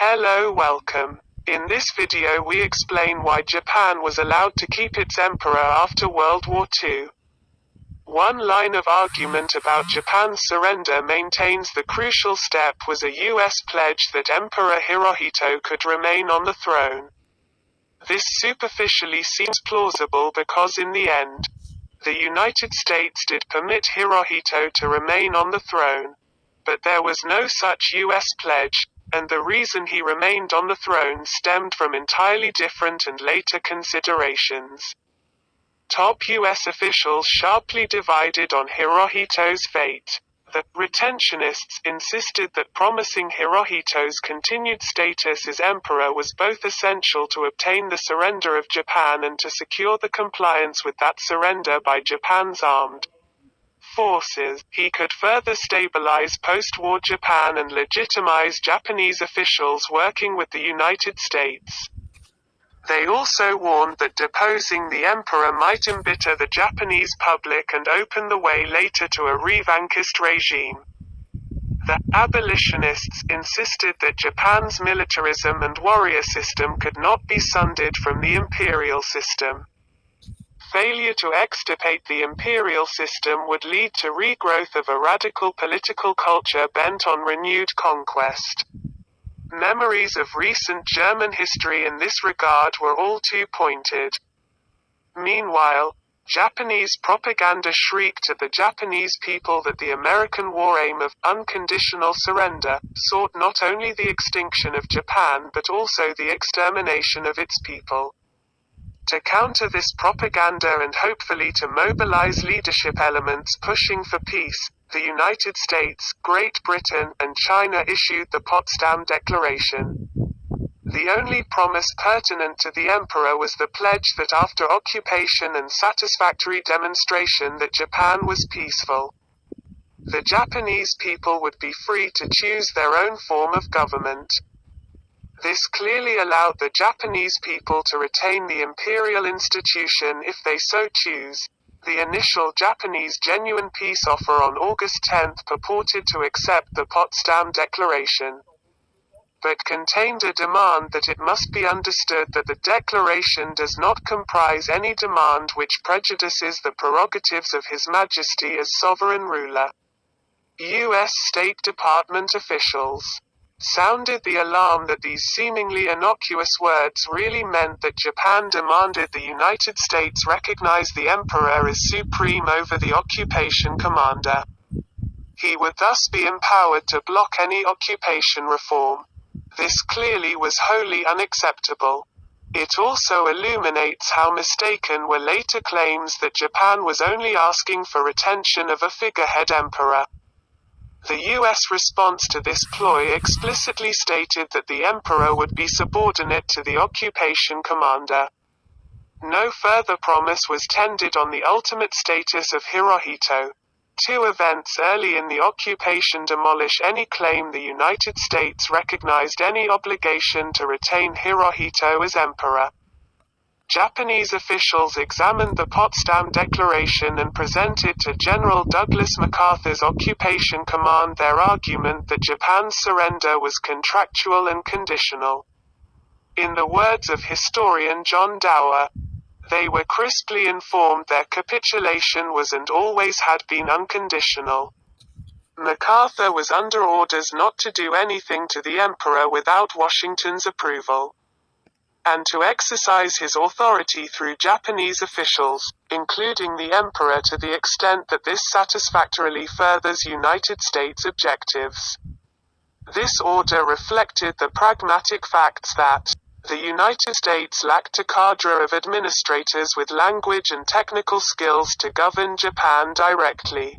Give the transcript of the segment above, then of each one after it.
Hello, welcome. In this video we explain why Japan was allowed to keep its emperor after World War II. One line of argument about Japan's surrender maintains the crucial step was a US pledge that Emperor Hirohito could remain on the throne. This superficially seems plausible because in the end, the United States did permit Hirohito to remain on the throne. But there was no such US pledge, and the reason he remained on the throne stemmed from entirely different and later considerations. Top US officials sharply divided on Hirohito's fate. The retentionists insisted that promising Hirohito's continued status as emperor was both essential to obtain the surrender of Japan and to secure the compliance with that surrender by Japan's armed forces. He could further stabilize post-war Japan and legitimize Japanese officials working with the United States. They also warned that deposing the emperor might embitter the Japanese public and open the way later to a revanchist regime. The abolitionists insisted that Japan's militarism and warrior system could not be sundered from the imperial system. Failure to extirpate the imperial system would lead to regrowth of a radical political culture bent on renewed conquest. Memories of recent German history in this regard were all too pointed. Meanwhile, Japanese propaganda shrieked to the Japanese people that the American war aim of unconditional surrender sought not only the extinction of Japan but also the extermination of its people. To counter this propaganda and hopefully to mobilize leadership elements pushing for peace, the United States, Great Britain, and China issued the Potsdam Declaration. The only promise pertinent to the emperor was the pledge that after occupation and satisfactory demonstration that Japan was peaceful, the Japanese people would be free to choose their own form of government. This clearly allowed the Japanese people to retain the imperial institution if they so choose. The initial Japanese genuine peace offer on August 10 purported to accept the Potsdam Declaration, but contained a demand that it must be understood that the declaration does not comprise any demand which prejudices the prerogatives of His Majesty as sovereign ruler. U.S. State Department officials sounded the alarm that these seemingly innocuous words really meant that Japan demanded the United States recognize the emperor as supreme over the occupation commander. He would thus be empowered to block any occupation reform. This clearly was wholly unacceptable. It also illuminates how mistaken were later claims that Japan was only asking for retention of a figurehead emperor. The U.S. response to this ploy explicitly stated that the emperor would be subordinate to the occupation commander. No further promise was tendered on the ultimate status of Hirohito. Two events early in the occupation demolish any claim the United States recognized any obligation to retain Hirohito as emperor. Japanese officials examined the Potsdam Declaration and presented to General Douglas MacArthur's occupation command their argument that Japan's surrender was contractual and conditional. In the words of historian John Dower, they were crisply informed their capitulation was and always had been unconditional. MacArthur was under orders not to do anything to the emperor without Washington's approval, and to exercise his authority through Japanese officials, including the emperor to the extent that this satisfactorily furthers United States objectives. This order reflected the pragmatic facts that the United States lacked a cadre of administrators with language and technical skills to govern Japan directly.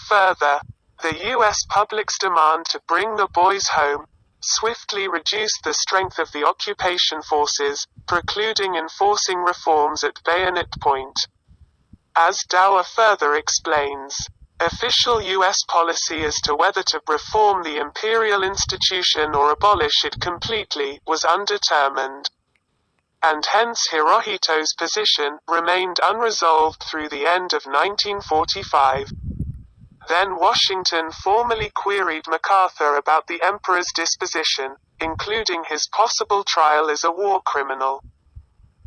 Further, the U.S. public's demand to bring the boys home swiftly reduced the strength of the occupation forces, precluding enforcing reforms at bayonet point. As Dower further explains, official U.S. policy as to whether to reform the imperial institution or abolish it completely was undetermined, and hence Hirohito's position remained unresolved through the end of 1945. Then Washington formally queried MacArthur about the emperor's disposition, including his possible trial as a war criminal.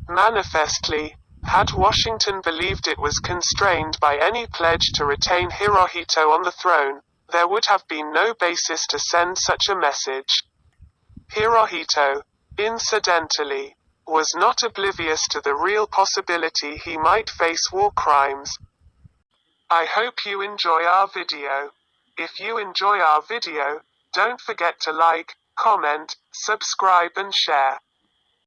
Manifestly, had Washington believed it was constrained by any pledge to retain Hirohito on the throne, there would have been no basis to send such a message. Hirohito, incidentally, was not oblivious to the real possibility he might face war crimes. I hope you enjoy our video. If you enjoy our video, don't forget to like, comment, subscribe and share.